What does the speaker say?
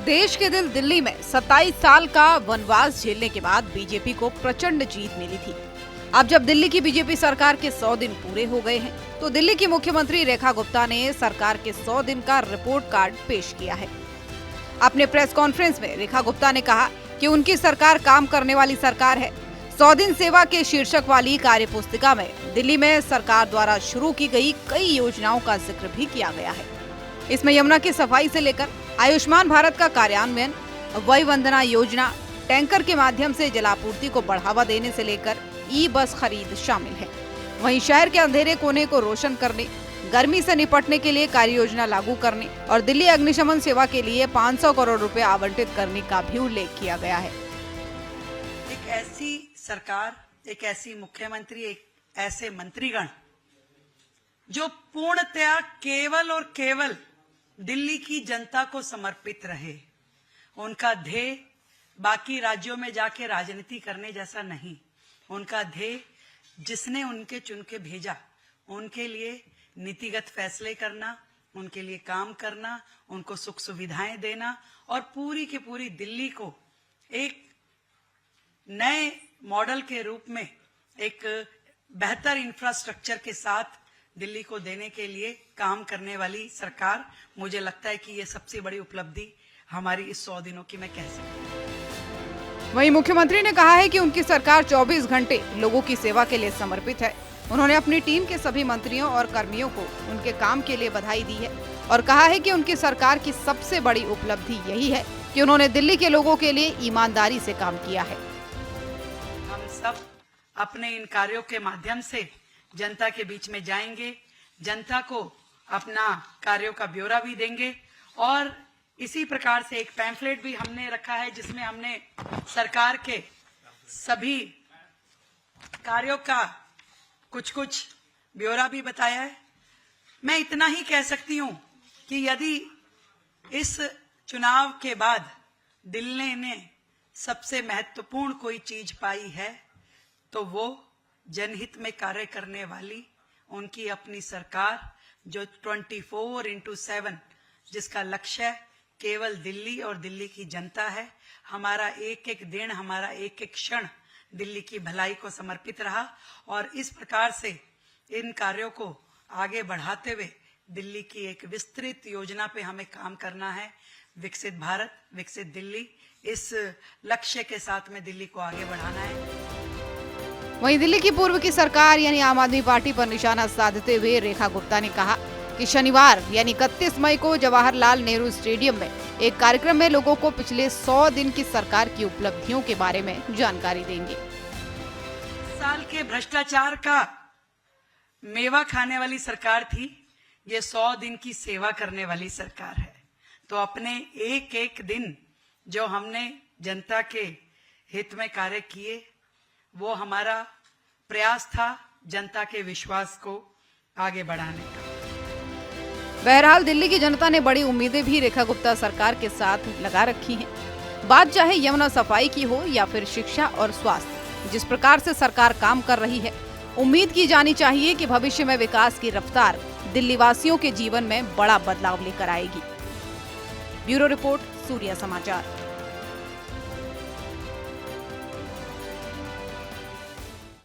देश के दिल दिल्ली में 27 साल का वनवास झेलने के बाद बीजेपी को प्रचंड जीत मिली थी। अब जब दिल्ली की बीजेपी सरकार के 100 दिन पूरे हो गए हैं, तो दिल्ली की मुख्यमंत्री रेखा गुप्ता ने सरकार के 100 दिन का रिपोर्ट कार्ड पेश किया है। अपने प्रेस कॉन्फ्रेंस में रेखा गुप्ता ने कहा कि उनकी सरकार काम करने वाली सरकार है। 100 दिन सेवा के शीर्षक वाली कार्यपुस्तिका में दिल्ली में सरकार द्वारा शुरू की गई कई योजनाओं का जिक्र भी किया गया है। इसमें यमुना की सफाई से लेकर आयुष्मान भारत का कार्यान्वयन, वय वंदना योजना, टैंकर के माध्यम से जलापूर्ति को बढ़ावा देने से लेकर ई बस खरीद शामिल है। वहीं शहर के अंधेरे कोने को रोशन करने, गर्मी से निपटने के लिए कार्य योजना लागू करने और दिल्ली अग्निशमन सेवा के लिए 500 करोड़ रुपए आवंटित करने का भी उल्लेख किया गया है। एक ऐसी सरकार, एक ऐसी मुख्यमंत्री, एक ऐसे मंत्रीगण जो पूर्णतया केवल और केवल दिल्ली की जनता को समर्पित रहे। उनका ध्येय बाकी राज्यों में जाके राजनीति करने जैसा नहीं। उनका ध्येय जिसने उनके चुन के भेजा, उनके लिए नीतिगत फैसले करना, उनके लिए काम करना, उनको सुख सुविधाएं देना और पूरी की पूरी दिल्ली को एक नए मॉडल के रूप में एक बेहतर इंफ्रास्ट्रक्चर के साथ दिल्ली को देने के लिए काम करने वाली सरकार। मुझे लगता है कि ये सबसे बड़ी उपलब्धि हमारी इस 100 दिनों की मैं कह सकती हूँ। वहीं मुख्यमंत्री ने कहा है कि उनकी सरकार 24 घंटे लोगों की सेवा के लिए समर्पित है। उन्होंने अपनी टीम के सभी मंत्रियों और कर्मियों को उनके काम के लिए बधाई दी है और कहा है कि उनकी सरकार की सबसे बड़ी उपलब्धि यही है कि उन्होंने दिल्ली के लोगों के लिए ईमानदारी से काम किया है। हम सब अपने इन कार्यों के माध्यम से जनता के बीच में जाएंगे, जनता को अपना कार्यों का ब्यौरा भी देंगे और इसी प्रकार से एक पैम्फलेट भी हमने रखा है जिसमें हमने सरकार के सभी कार्यों का कुछ ब्यौरा भी बताया है। मैं इतना ही कह सकती हूं कि यदि इस चुनाव के बाद दिल्ली ने सबसे महत्वपूर्ण कोई चीज पाई है तो वो जनहित में कार्य करने वाली उनकी अपनी सरकार, जो 24x7 जिसका लक्ष्य केवल दिल्ली और दिल्ली की जनता है। हमारा एक एक दिन, हमारा एक एक क्षण दिल्ली की भलाई को समर्पित रहा और इस प्रकार से इन कार्यों को आगे बढ़ाते हुए दिल्ली की एक विस्तृत योजना पे हमें काम करना है। विकसित भारत, विकसित दिल्ली, इस लक्ष्य के साथ में दिल्ली को आगे बढ़ाना है। वहीं दिल्ली की पूर्व की सरकार यानी आम आदमी पार्टी पर निशाना साधते हुए रेखा गुप्ता ने कहा कि शनिवार यानी 31 मई को जवाहरलाल नेहरू स्टेडियम में एक कार्यक्रम में लोगों को पिछले 100 दिन की सरकार की उपलब्धियों के बारे में जानकारी देंगे। साल के भ्रष्टाचार का मेवा खाने वाली सरकार थी, ये 100 दिन की सेवा करने वाली सरकार है। तो अपने एक एक दिन जो हमने जनता के हित में कार्य किए, वो हमारा प्रयास था जनता के विश्वास को आगे बढ़ाने का। बहरहाल दिल्ली की जनता ने बड़ी उम्मीदें भी रेखा गुप्ता सरकार के साथ लगा रखी हैं। बात चाहे यमुना सफाई की हो या फिर शिक्षा और स्वास्थ्य, जिस प्रकार से सरकार काम कर रही है, उम्मीद की जानी चाहिए कि भविष्य में विकास की रफ्तार दिल्ली वासियों के जीवन में बड़ा बदलाव लेकर आएगी। ब्यूरो रिपोर्ट, सूर्य समाचार।